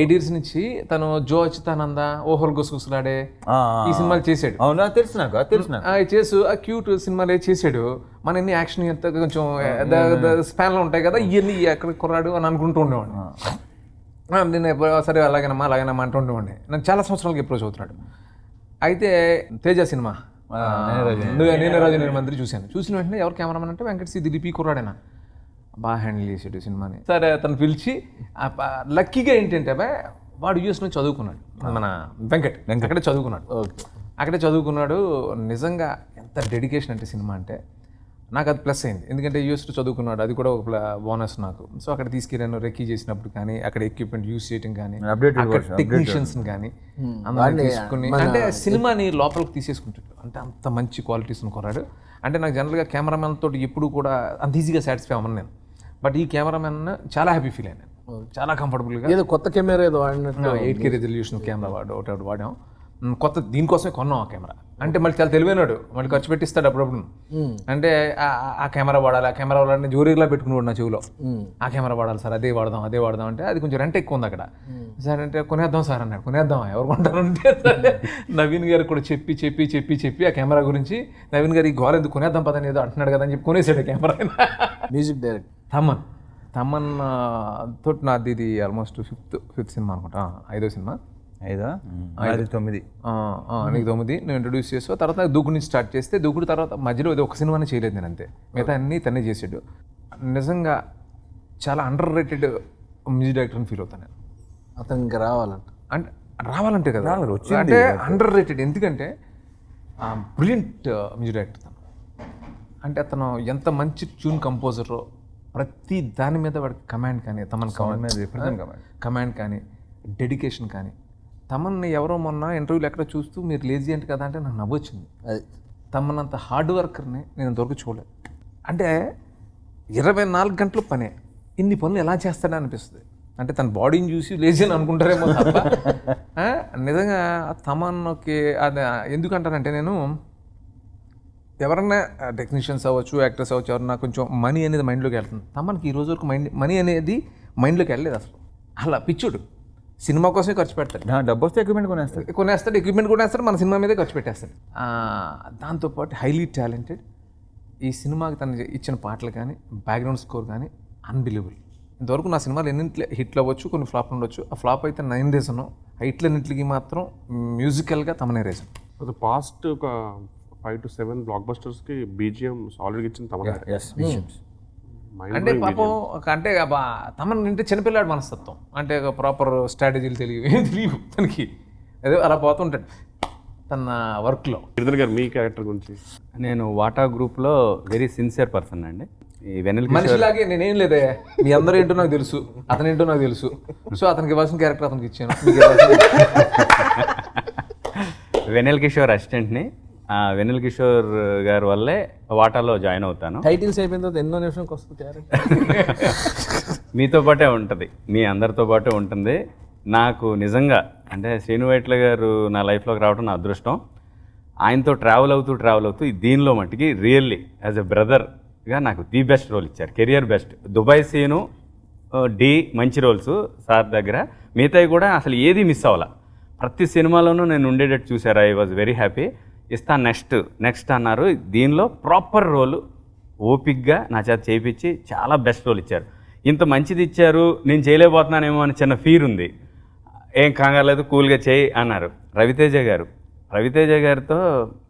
8 years నుంచి తను జో అచ్యుతానంద, ఓహర్ గుసగుసలాడే ఈ సినిమాలు చేసాడు. అవునా, తెలుసు నాకు. చేసు ఆ క్యూట్ సినిమాలు చేసాడు. మన ఎన్ని యాక్షన్ ఎంత కొంచెం స్పాన్లో ఉంటాయి కదా, ఇవన్నీ ఎక్కడ కుర్రాడు అని అనుకుంటూ ఉండేవాడిని. నేను సరే అలాగేనమ్మా అంటూ ఉండేవాడిని. నన్ను చాలా సంవత్సరాలకి ఎప్పుడో చదువుతున్నాడు. అయితే తేజ సినిమా నేనే రాజు నేను మంత్రి చూసిన వెంటనే ఎవరు కెమెరామన్ అంటే వెంకట్ సి దిలీపీ కుర్రాడేనా, బాగా హ్యాండిల్ చేసాడు సినిమాని. సరే తను పిలిచి, లక్కీగా ఏంటంటే వాడు యూఎస్ నుంచి చదువుకున్నాడు, మన వెంకట్ అక్కడే చదువుకున్నాడు. నిజంగా ఎంత డెడికేషన్ అంటే సినిమా అంటే నాకు అది ప్లస్ అయింది. ఎందుకంటే యూఎస్లో చదువుకున్నాడు, అది కూడా ఒక బోనస్ నాకు. సో అక్కడ తీసుకెళ్ళాను రెక్కీ చేసినప్పుడు కానీ, అక్కడ ఎక్విప్మెంట్ యూస్ చేయడం కానీ, అక్కడ టెక్నీషియన్స్ కానీ అందరినీ తీసుకుని, అంటే సినిమాని లోపలికి తీసేసుకుంటాడు. అంటే అంత మంచి క్వాలిటీస్ కొన్నాడు. అంటే నాకు జనరల్గా కెమెరామెన్ తోటి ఎప్పుడు కూడా అంత ఈజీగా సాటిస్ఫై అవ్వను నేను. బట్ ఈ కెమెరామెన్ చాలా హ్యాపీ ఫీల్ అయ్యాను, చాలా కంఫర్టబుల్గా. ఏదో కొత్త కెమెరా ఏదో వాడినట్టు 8K రెజల్యూషన్ కెమెరా ఒకటి వాడాం. కొత్త దీనికోసమే కొన్నాం ఆ కెమెరా. అంటే మళ్ళీ చాలా తెలివైనాడు, మళ్ళీ ఖర్చు పెట్టిస్తాడు అప్పుడప్పుడు. అంటే ఆ కెమెరా వాడాలని జోరీలా పెట్టుకున్నాడు నా చెవిలో. ఆ కెమెరా వాడాలి సార్, అదే వాడదాం అంటే అది కొంచెం రెంట్ ఎక్కువ ఉంది అక్కడ. సార్ అంటే కొనేద్దాం సార్ అన్నాడు. కొనేద్దాం, ఎవరు కొంటారు అంటే నవీన్ గారికి కూడా చెప్పి ఆ కెమెరా గురించి, నవీన్ గారు ఈ గోల ఎందుకు కొనేద్దాం పదని ఏదో అంటున్నాడు కదా అని చెప్పి కొనేసాడు కెమెరా. మ్యూజిక్ డైరెక్టర్ తమన్ తోటి నాది ఇది ఆల్మోస్ట్ ఫిఫ్త్ సినిమా అనుకుంటా, 5వ సినిమా. 9 నీకు 9 నువ్వు ఇంట్రొడ్యూస్ చేసావు. తర్వాత దూకుడు నుంచి స్టార్ట్ చేస్తే, దూకుడు తర్వాత మధ్యలో ఇది ఒక సినిమానే చేయలేదు నేను, అంతే. మిగతా అన్నీ తనే చేసాడు. నిజంగా చాలా అండర్ రేటెడ్ మ్యూజిక్ డైరెక్టర్ అని ఫీల్ అవుతాను నేను. అతనికి రావాలంటే కదా, అంటే అండర్ రేటెడ్. ఎందుకంటే బ్రిలియంట్ మ్యూజిక్ డైరెక్టర్ తను. అంటే అతను ఎంత మంచి ట్యూన్ కంపోజరో, ప్రతి దాని మీద వాడికి కమాండ్ కానీ, కమాండ్ కానీ, డెడికేషన్ కానీ. తమన్ని ఎవరో మొన్న ఇంటర్వ్యూలు ఎక్కడ చూస్తూ మీరు లేజీ అంటే కదా అంటే నాకు నవ్వొచ్చింది. అది తమన్నంత హార్డ్ వర్కర్ని నేను ఇంతవరకు చూడలేదు. అంటే 24 గంటలు పనే, ఇన్ని పనులు ఎలా చేస్తాడని అనిపిస్తుంది. అంటే తన బాడీని చూసి లేజీ అని అనుకుంటారేమో తప్ప నిజంగా తమన్కి అది ఎందుకంటానంటే, నేను ఎవరన్నా టెక్నీషియన్స్ అవ్వచ్చు, యాక్టర్స్ అవ్వచ్చు, ఎవరన్నా కొంచెం మనీ అనేది మైండ్లోకి వెళ్తుంది. తమన్కి ఈ రోజు వరకు మనీ అనేది మైండ్లోకి వెళ్ళలేదు అసలు. అలా పిచ్చుడు సినిమా కోసమే ఖర్చు పెడతాడు. డబ్బు వస్తే ఎక్విప్మెంట్ కొనేస్తాడు, మన సినిమా మీదే ఖర్చు పెట్టేస్తాడు. దాంతోపాటు హైలీ టాలెంటెడ్. ఈ సినిమాకి తను ఇచ్చిన పాటలు కానీ, బ్యాక్గ్రౌండ్ స్కోర్ కానీ అన్బిలీవబుల్. ఇంతవరకు నా సినిమాలు ఎన్నింటి హిట్లు అవ్వచ్చు, కొన్ని ఫ్లాప్ ఉండొచ్చు. ఆ ఫ్లాప్ అయితే 9 రీజను, హిట్లన్నింటికి మాత్రం మ్యూజికల్గా తమనే రీజన్. పాస్ట్ ఒక 5 to 7 బ్లాక్ బస్టర్స్కి బీజిఎంస్ ఆల్రెడీ ఇచ్చిన తమనే. అంటే పాపం అంటే తమన్ అంటే చిన్నపిల్లాడు మనస్తత్వం. అంటే ప్రాపర్ స్ట్రాటజీలు తెలియవు తనకి, అదే అలా పోతుంటాడు తన వర్క్లో. గిరిధర్ గారు మీ క్యారెక్టర్ గురించి? నేను వాటా గ్రూప్లో వెరీ సిన్సియర్ పర్సన్ అండి. ఈ వెన్నెల మనిషిలాగే నేనేం లేదే, మీ అందరూ ఏంటో నాకు తెలుసు, అతను ఏంటో నాకు తెలుసు. సో అతనికి ఇవ్వాల్సిన క్యారెక్టర్ అతనికి ఇచ్చాను. వెన్నెల కిషోర్ అసిస్టెంట్ని. వెన్నెల కిషోర్ గారి వల్లే వాటాలో జాయిన్ అవుతాను. టైటిల్స్ అయిపోయిన తర్వాత ఎన్నో నిమిషంకి వస్తుంది మీతో పాటే ఉంటుంది, మీ అందరితో పాటే ఉంటుంది. నాకు నిజంగా అంటే శ్రీను వైట్ల గారు నా లైఫ్లోకి రావడం నా అదృష్టం. ఆయనతో ట్రావెల్ అవుతూ దీనిలో మట్టికి రియల్లీ యాజ్ ఎ బ్రదర్గా నాకు ది బెస్ట్ రోల్ ఇచ్చారు, కెరియర్ బెస్ట్. దుబాయ్ సీను, డి మంచి రోల్స్ సార్ దగ్గర, మిగతాయి కూడా అసలు ఏది మిస్ అవ్వాల. ప్రతి సినిమాలోనూ నేను ఉండేటట్టు చూశారు. I was very happy. ఇస్తాను నెక్స్ట్ అన్నారు. దీనిలో ప్రాపర్ రోలు ఓపిక్గా నా చేత చేయించి చాలా బెస్ట్ రోల్ ఇచ్చారు. ఇంత మంచిది ఇచ్చారు, నేను చేయలేకపోతున్నానేమో అని చిన్న ఫీర్ ఉంది. ఏం కంగారు లేదు, కూల్గా చేయి అన్నారు. రవితేజ గారితో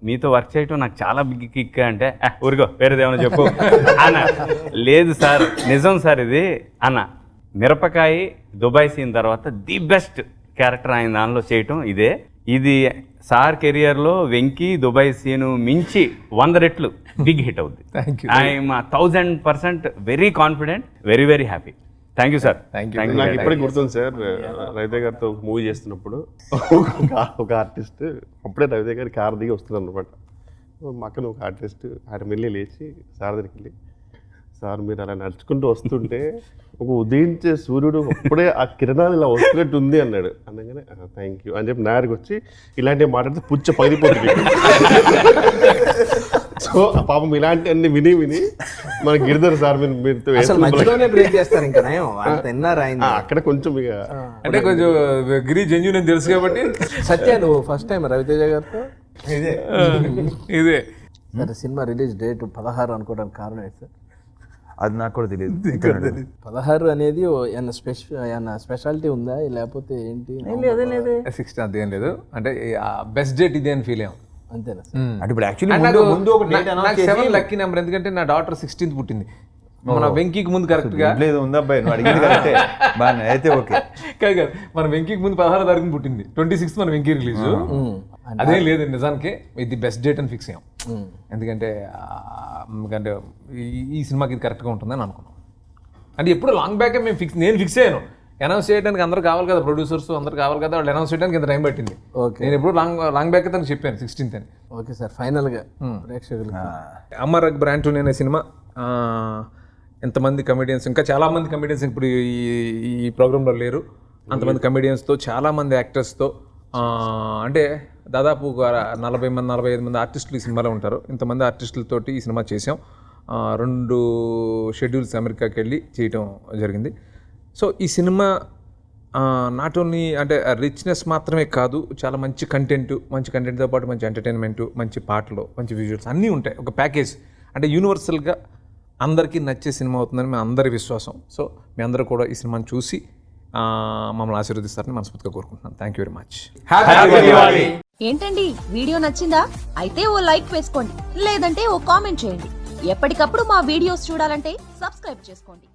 మీతో వర్క్ చేయటం నాకు చాలా బిగ్ కిక్. అంటే ఊరిగో వేరేదేమన్నా చెప్పు అన్న. లేదు సార్, నిజం సార్ ఇది అన్న. మిరపకాయ దుబాయ్ సీన్ తర్వాత ది బెస్ట్ క్యారెక్టర్ ఆయన దానిలో చేయటం ఇదే. ఇది సార్ కెరియర్లో వెంకీ దుబాయ్ సీను మించి 100 రెట్లు బిగ్ హిట్ అవుద్ది. I'm 1000% very confident, very very happy. Thank you sir. నాకు ఇప్పటికి గుర్తుంది సార్, రవితేజ గారితో మూవీ చేస్తున్నప్పుడు ఒక ఆర్టిస్ట్ అప్పుడే రవితేజ గారి కార్ దిగి వస్తున్నాను అనమాట. మా అక్కన ఒక ఆర్టిస్ట్ ఆయన వెళ్ళి లేచి సార్ దగ్గరికి వెళ్ళి, సార్ మీరు అలా నడుచుకుంటూ వస్తుంటే ఒక ఉదయించే సూర్యుడు అప్పుడే ఆ కిరణాలు ఇలా వస్తున్నట్టు ఉంది అన్నాడు. అనగానే థ్యాంక్ యూ అని చెప్పి నాయకు వచ్చి ఇలాంటివి మాట్లాడితే పుచ్చ పగిలిపోతుంది. సో పాపం ఇలాంటి అన్ని విని మన గిరిధర్ సార్ మీరుతో అసలు మధ్యలోనే బ్రేక్ చేస్తారు ఇంకా నయం వాళ్ళు తిన్నారు ఆయన. అక్కడ కొంచెం ఇక అంటే కొంచెం గిరి జెన్యూన్ అని తెలుసు కాబట్టి సత్య నువ్వు ఫస్ట్ టైం రవితేజ గారితో ఇదే సరే సినిమా రిలీజ్ డేట్ 16 అనుకోవడానికి కారణం ఏంటి సార్? అది నాకు కూడా తెలియదు. 16 అనేది ఏమన్నా స్పెషాలిటీ ఉందా లేకపోతే ఏంటి? 16 అంత ఏం లేదు, అంటే బెస్ట్ డేట్ ఇదే అని ఫీల్ అయ్యాం అంతేనా సార్? అంటే ఇప్పుడు యాక్చువల్లీ ముందు ఒక డేట్ అనౌన్స్ చేసి 7 లక్కీ నెంబర్, ఎందుకంటే నా డాటర్ 16th పుట్టింది. మన వెంకీకి ముందు కరెక్ట్ గా లేదు ఉంది అబ్బాయి, నువ్వు అడిగింది కరెక్టే, బాగా అయితే ఓకే. కాదు మన వెంకీకి ముందు 16వ తారీఖున పుట్టింది, 26th మన వెంకీ రిలీజ్. అదేం లేదు, నిజానికి ఇది బెస్ట్ డేట్ అని ఫిక్స్ అయ్యాం. ఎందుకంటే ఈ సినిమాకి ఇది కరెక్ట్గా ఉంటుందని అనుకున్నాం. అంటే ఎప్పుడు లాంగ్ బ్యాక్ నేను ఫిక్స్ అయ్యాను. అనౌన్స్ చేయడానికి అందరూ కావాలి కదా, ప్రొడ్యూసర్స్ అందరూ కావాలి కదా, వాళ్ళు అనౌన్స్ చేయడానికి ఇంత టైం పట్టింది. నేను ఎప్పుడు లాంగ్ బ్యాక్ తనకు చెప్పాను 16th అని. ఓకే సార్, ఫైనల్గా ప్రేక్షకులకి అమర్ అక్బర్ ఆంటోనీ అనే సినిమా ఎంతమంది కమెడియన్స్, ఇంకా చాలామంది కమెడియన్స్ ఇప్పుడు ఈ ప్రోగ్రాంలో లేరు. అంతమంది కమెడియన్స్తో, చాలామంది యాక్టర్స్తో, అంటే దాదాపు 45 మంది ఆర్టిస్టులు ఈ సినిమాలో ఉంటారు. ఇంతమంది ఆర్టిస్టులతోటి ఈ సినిమా చేసాం. 2 షెడ్యూల్స్ అమెరికాకి వెళ్ళి చేయటం జరిగింది. సో ఈ సినిమా నాట్ ఓన్లీ అంటే రిచ్నెస్ మాత్రమే కాదు, చాలా మంచి కంటెంట్తో పాటు మంచి ఎంటర్టైన్మెంట్, మంచి పాటలు, మంచి విజువల్స్ అన్నీ ఉంటాయి. ఒక ప్యాకేజ్ అంటే యూనివర్సల్గా అందరికీ నచ్చే సినిమా అవుతుందని మేము అందరి విశ్వాసం. సో మీ అందరూ కూడా ఈ సినిమాని చూసి మమ్మల్ని ఆశీర్వదిస్తారని మనస్ఫూర్తిగా కోరుకుంటున్నాను. Thank you very much. ఏంటండి వీడియో నచ్చిందా? అయితే ఓ లైక్ వేసుకోండి, లేదంటే ఓ కామెంట్ చేయండి. ఎప్పటికప్పుడు మా వీడియోస్ చూడాలంటే సబ్స్క్రైబ్ చేసుకోండి.